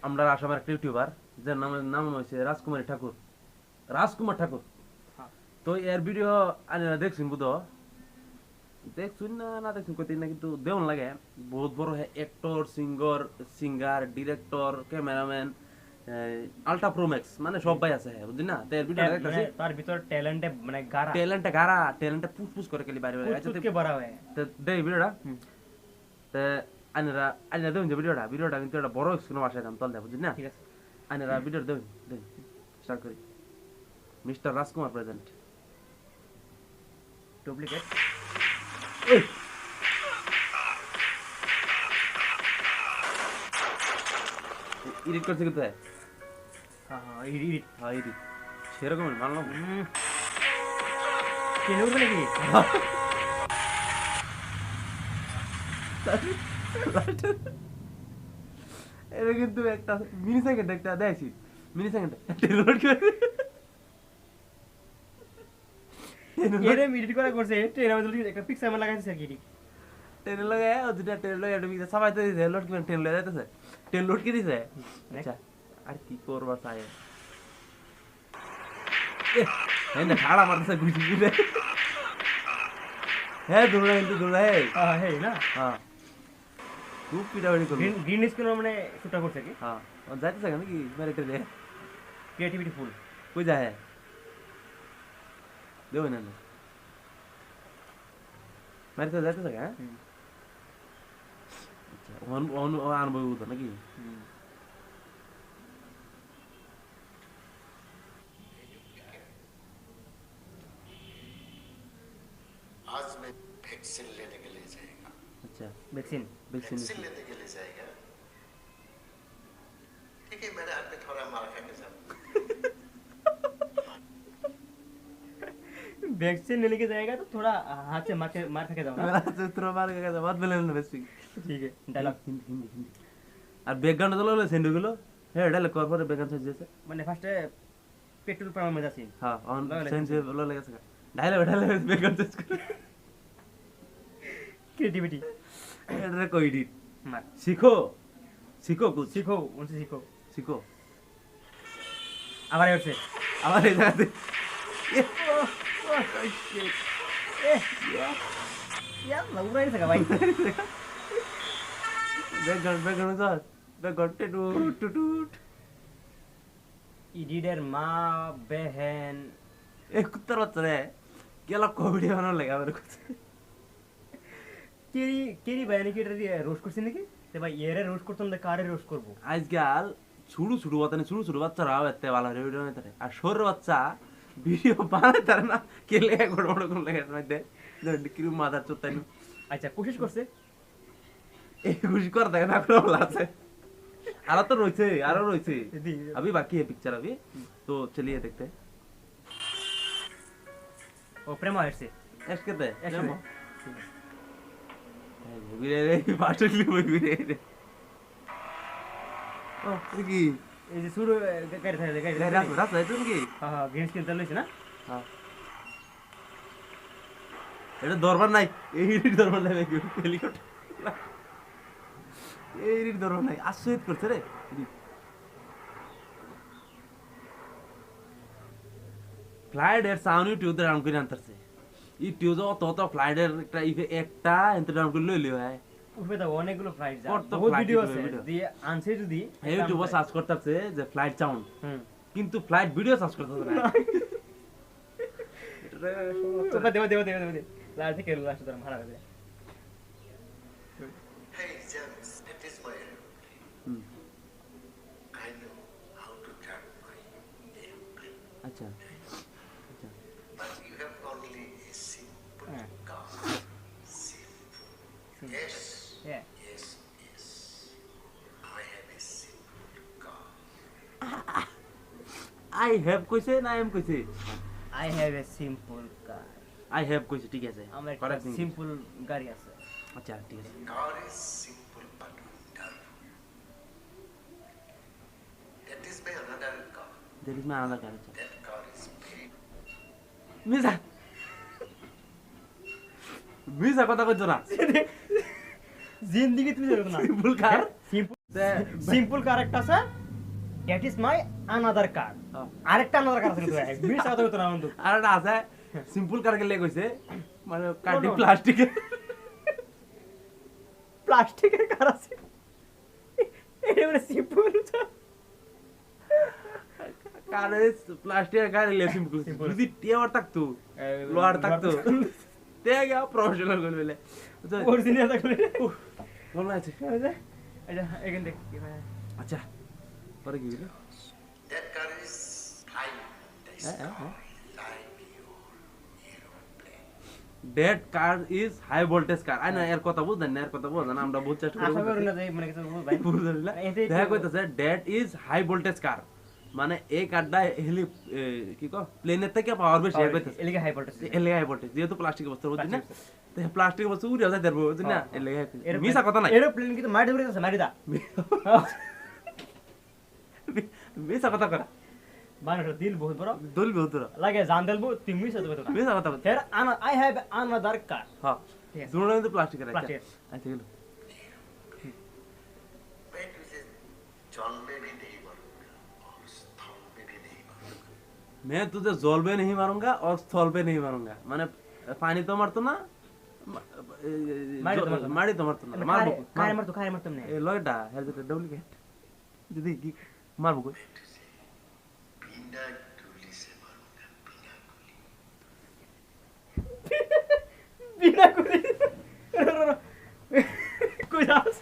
আমরা আসামের একটা ইউটিউবার যার নাম হচ্ছে রাজকুমার ঠাকুর। তো এর ভিডিও আনিরা দেখছুন বুধ দেখছুন না দেখছুন কইতে না, কিন্তু দেউন লাগে বহুত বড় actor, singer, director, cameraman, ultra pro max, মানে সবাই আছে বুঝলি না। তো এর ভিডিও দেখতাছি তার ভিতর ট্যালেন্টে মানে ট্যালেন্টে পুষ করে খালি বাইরে বাইরে আচ্ছা কে বড় হয় তো দেই ভিডিওটা। তো আনিরা দেউন যে ভিডিওটা কিন্তু একটা বড় স্ক্রিনে বসাই দাম তল দেব বুঝলি না। ঠিক আছে আনিরা ভিডিও দেউন স্টার্ট করি। মিস্টার রাজকুমার প্রেজেন্ট। ডুপ্লিকেট এডিট করছে কিন্তু হ্যাঁ এডিট এডিট সেরকম মানলাম কেন বলে কি এটা কিন্তু একটা মিনি সেকেন্ড একটা দেখছি মিনি সেকেন্ড লোড করে এরে এডিট করা করছে ট্রেন আমাদের একটা পিকচার মানে লাগাইছে কি ট্রেন লাগে ও দুটা ট্রেন লাগে একটা পিকচার সবাই তো দিছে লোড করে ট্রেন লয়ে যাইতেছে ট্রেন লোড কি দিছে। আচ্ছা আর কি করবা চাই এই না খাড়া মারতেছে গুছি গুছি হ্যাঁ দৌড়া কিন্তু দৌড়া হ্যাঁ না হ্যাঁ খুব পিটাপিটি করবে। গ্রিন স্ক্রিন মানে শুটটা করছে কি হ্যাঁ ও যাইতেছে কেন কি মেরেটে দে ক্রিয়েটিভিটি ফুল কই যায় দেও না না মেরেটে যাইতেছে হ্যাঁ। আচ্ছা অন আনবো তো নাকি आज मैं वैक्सीन लेने के लिए जाएगा। अच्छा वैक्सीन वैक्सीन लेने के लिए जाएगा। ठीक है मेरे हाथ में थोड़ा मार खा के जाओ। वैक्सीन लेने के जाएगा तो थोड़ा हाथ से मार खा के जाओ मेरा से थोड़ा मार के जाओ बात बोले ना बस ठीक है डायलॉग हिंदी আর ব্যাকগ্রাউন্ড তো ললে সেন্ড গুলো হ্যাঁ ডায়লগ করার পরে ব্যাকগ্রাউন্ড চেঞ্জ হয়েছে মানে ফার্স্টে পেট্রোল পাম্পের মধ্যে আছি হ্যাঁ অন চেঞ্জ ললে গেছে ডায়লগ ব্যাকগ্রাউন্ড চেঞ্জ করে ক্রিয়েটিভিটি এটা কই এডিট মার শিখো কুছ सीखो उनसे सीखो আবার হচ্ছে আবার এই জায়গাতে यार लग रहा है भाई ব্যাকগ্রাউন্ড টুট ইডিডের মা বেহেন এই কুত্তার বাচ্চা রে গেলা কমেডি বানানো লাগে আমার কাছে কেরি বাইরে কি এটা দিয়ে রোস্ট করছিস নাকি তে ভাই এরে রোস্ট করতাম না কারে রোস্ট করব আজকাল ছুড়ু বাচ্চারাও এত ভালো ভিডিও বানাতে পারে আর সরু বাচ্চা ভিডিও বানাতে পারে না কেলে বড় বড় কোন লাগে মধ্যে কিরু মাদার চোতাই আচ্ছা কোশিশ করছে এই খুশি কর দেয় না কোনো আছে আরো রয়েছে अभी बाकी है पिक्चर अभी तो चलिए देखते हैं ও প্রেম আসছে एश करते हैं घुरे रे फाटली घुरे रे ओ की এই যে শুরু করে থাকে रात है तुम की হ্যাঁ হ্যাঁ গ্রিন স্ক্রিন চালু হইছে না हां এটা দরবার নাই এই দরবার নাই হেলিকপ্টার এই দরবার নাই আশ্চর্য করছে রে ফ্লাইট এর সাউন্ড ইউটিউব তে রাউন্ড করে আনতাছে ইউটিউব তো ফ্লাইট এর একটা এন্ড রাউন্ড করে লইলো হয় উঠবে তো অনেকগুলো ফ্লাইট যায় কত বহুত flight ভিডিও video, আছে video। দিয়ে আনছে যদি ইউটিউবে সার্চ করতেছে যে ফ্লাইট সাউন্ড কিন্তু ফ্লাইট ভিডিও সার্চ করতেছে না তো দেব লাল থেকে লাস্ট ধরম হারা হবে Hey James, that is my aeroplane. I know how to drive my aeroplane. আচ্ছা But you have only a simple car. Simple. Yes. Yeah. Yes. I have a simple car. I have কইছে না M কইছে I have a simple car I have কইছে ঠিক আছে আমার একটা Correct English। Simple গাড়ি আছে আচ্ছা ঠিক আছে Car is simple but wonderful. That is my another car. there is my another car আচ্ছা That car is big. Misa কথা কইছো না জিন্দেগি তুমি জানো না সিম্পল কার সিম্পল কার একটা আছে দ্যাট ইজ মাই আনাদার কার আরেকটা আনাদার কার আছে কিন্তু ভাই মিস কথা হতো না বন্ধু আর এটা আছে সিম্পল কার গেলে কইছে মানে কাটি প্লাস্টিকের প্লাস্টিকের কার আছে এটা মানে সিম্পল কার প্লাস্টিকের কার গেলে সিম্পল যদি টিয়ার থাকতো লোহার থাকতো তে গিয়া প্রফেশনাল করে বলে অরিজিনাল থাকলে ভালো আছে এটা এখান থেকে আচ্ছা পরে কি হলো That car is flying in the sky like your aeroplane. Dead car is high voltage car I না এর কথা বুঝেন না এর কথা বুঝেন আমরা বুঝ চেষ্টা আশা করি করি না যে মানে কিছু ভাই বুঝলেন না দেখা কইতাছে ডেড ইজ হাই ভোল্টেজ কার মানে এই কারটা হেলি কি কো প্লেনের থেকে পাওয়ার বেশি কইতাছে এলিগা হাই ভোল্টেজ এলে হাই ভোল্টেজ যেহেতু প্লাস্টিকের বস্তু বুঝছেন না তো প্লাস্টিকের বস্তু উড়ে যায় দেবো বুঝছেন না এলে মিছা কথা নাই এরোপ্লেন কিন্তু মাটি ধরে আছে মাটি দা মিছা কথা করা মানুষের দিল বহুত বড় দল বহুত দূর লাগে জান দেলবো তুমি মিছা কথা মিছা কথা ফের আই হ্যাভ আনাদার কার হ্যাঁ ঠিক আছে দুটো কিন্তু প্লাস্টিকের আছে প্লাস্টিকের। আচ্ছা গেল मैं तुझे जल में भी नहीं मारूंगा और स्थल में भी नहीं मारूंगा. मैं तुझे जल पे नहीं मारूंगा और स्थल पे नहीं मारूंगा মানে পানি তো মারতো না মারি তো মারতো না মারবো কারে মারতো না এই লয়টা হেল যেটা ডুপ্লিকেট যদি কি মারবো কই बिना गोली से मारूंगा बिना गोली. বিনা করে কই যাস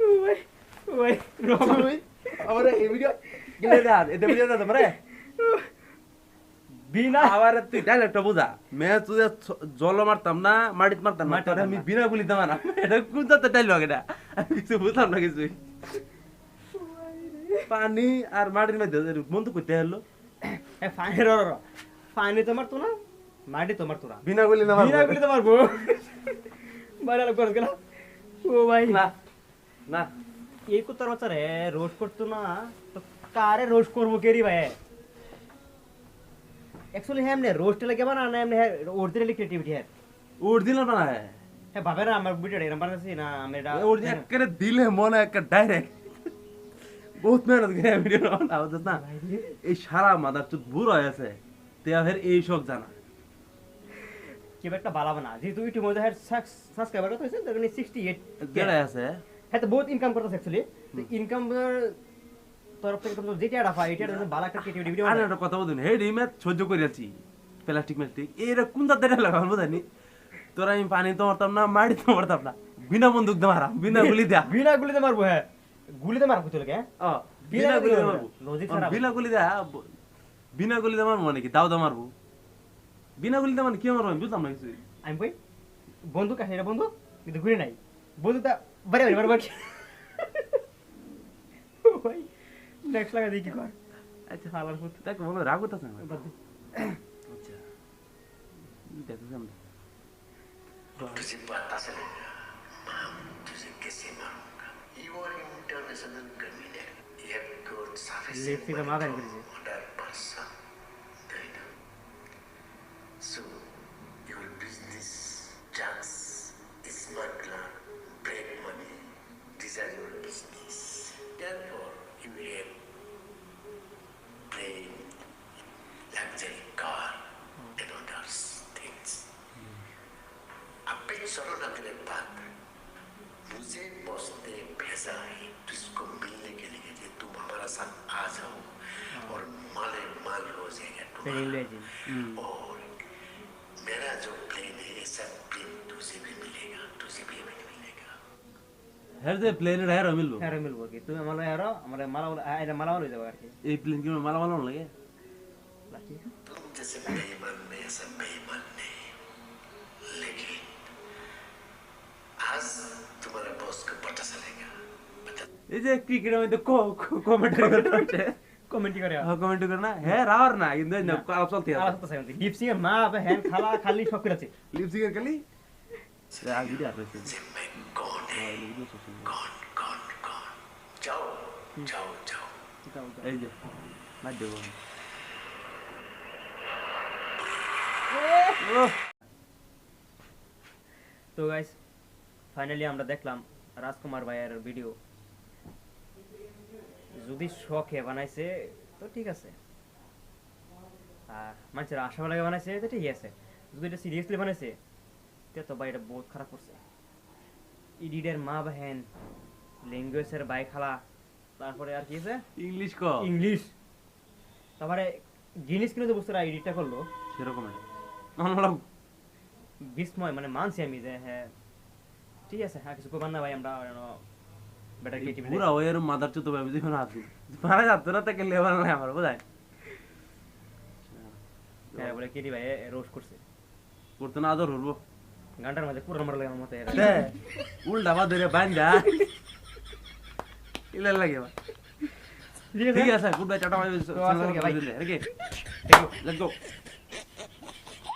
ওই ওই রোই আমার এই ভিডিও গেলে না এটা ভিডিও না তোমরা বিনা আবার তুই ডাইরেক্টটা বুঝা মে তুই জল মারতাম না মাটিত মারতাম না তোরে আমি বিনা গুলিতে মারা এটা কোন তো ডাইলগ এটা আমি কিছু বুঝলাম না কিছু পানি আর মাটির মধ্যে মন তো কইতে হলো ফানি ফানি তো মারতো না মাটি তো মারতো না বিনা গুলি না বিনা করে তো মারবো বাইরে লোক করে গেলাম ও ভাই না না এই কুত্তার বাচ্চা রে রোজ করতো না তো কারে রোজ করবো কেরি ভাই एक्चुअली है हमने रोस्ट लगे बना ना हमने ओरिजिनली क्रिएटिविटी है ओरिजिनल बना है बाबा ना मैं वीडियो नंबर से ना मेरा ओरिजिनल करे दिल है मन है का डायरेक्ट बहुत मेहनत करे ভিডিও না বুঝছ না এই সারা মাদার চুত বুড়ো হয়েছে তে ফের এই শোক জানা কি একটা বালা বানা যে তুই ইউটিউবে মধ্যে সাবস্ক্রাইবার কত হইছে তখন 68 কেডা আছে হ্যাঁ তো বহুত ইনকাম করতেছে एक्चुअली তো ইনকাম তরফ থেকে তো যেটা রাফা এটা বালা একটা ক্রিয়েটিভ ভিডিও আর একটা কথা বলুন হে রিমে সহ্য করেছি প্লাস্টিক প্লাস্টিক এরা কোন দাদা লাগাল বুঝানি তোরা আমি পানি তো মারতাম না মাটি তো মারতাম না বিনা বন্দুক দে মারা বিনা গুলি দে বিনা গুলিতে মারবো হ্যাঁ গুলিতে মারবো তুই লাগে বিনা গুলি মারবো লজিক খারাপ বিনা গুলি দে বিনা গুলি দে মারবো নাকি দাও দা মারবো বিনা গুলি দে মানে কি মারবো আমি বুঝলাম না কিছু আমি কই বন্দুক আছে এটা বন্দুক কিন্তু গুলি নাই বন্দুকটা বারে বারে মারবো ভাই নেক্সট লাগা দেখি কর আচ্ছা হালার ফুট দেখ মনে রাগ হতাছে না আচ্ছা দেখো আমরা तुझे पता चलेगा मैं तुझे कैसे मारूंगा. You are international criminal. You have got sufficient lipstick তো মাগান করেছে 100%. So your business, drugs, smuggler, break money. These are your business. Therefore, you have plane, luxury car, and others things. अपने सरोना के बाद मुझे बॉस ने भेजा है तुझको मिलने के लिए कि तुम हमारा साथ आ जाओ और माले माल हो जाएगा तुम्हारा. और मेरा जो प्लेन है ऐसा प्लेन तुझे भी मिलेगा तुझे भी मिलेगा. হের যে প্লেনের হের মিলবো হ্যাঁ মিলবো কি তুমি আমার হেরো আমার মালা হয়ে যাবে আর কি এই প্লেন কি মালা মালা লাগে तुम जैसे बेईमान में ऐसा बेईमान नहीं. लेकिन आज तुम्हारा बॉस को पता चलेगा. এই যে ক্রিকেটের মধ্যে কমেন্ট্রি করতে কমেন্ট করে কমেন্ট করে না হ্যাঁ রাওয়ার না কিন্তু আলাপ চলতে আছে আলাদা সাইন্স লিপসিং এর মা আবে হ্যান্ড খালা খালি সব করে আছে লিপস্টিক এর খালি আগ ভিডিও আছে जे मैं कौन है कौन कौन कौन. जाओ जाओ जाओ. এই যে না দেবো তো গাইস ফাইনালি আমরা দেখলাম রাজকুমার ভাইয়ের ভিডিও যদি শখে বানাইছে তো ঠিক আছে, আর মানুষের আশা লাগে বানাইছে তো ঠিক আছে। যদি এটা সিরিয়াসলি বানাইছে তো ভাই এটা বহুত খারাপ করছে। ইডিটের মা বাহেন, ল্যাঙ্গুয়েজের বাই খালা, তারপরে আর কি আছে ইংলিশ ক ইংলিশ, তারপরে জিনিস কিনে যে বুঝতে এডিটটা করলো সেরকম বিস্ময়, মানে মানছি আমি যে হ্যাঁ ঠিক আছে, হ্যাঁ কিছু করবার না ভাই, আমরা বেটার ক্রিয়েটিভিটি পুরা ওয়ের মাদার চুতো ভাবে জীবন আছে মারা যাচ্ছে না তাকে লেভেল নাই আমার বুঝাই হ্যাঁ বলে কেটি ভাই রোস্ট করছে করতে না আদর হবো গানটার মধ্যে পুরো নম্বর লাগে আমার মতে উল্টা বা ধরে বান্ধা ইলে লাগে ঠিক আছে good bye tata bye bye okay let's go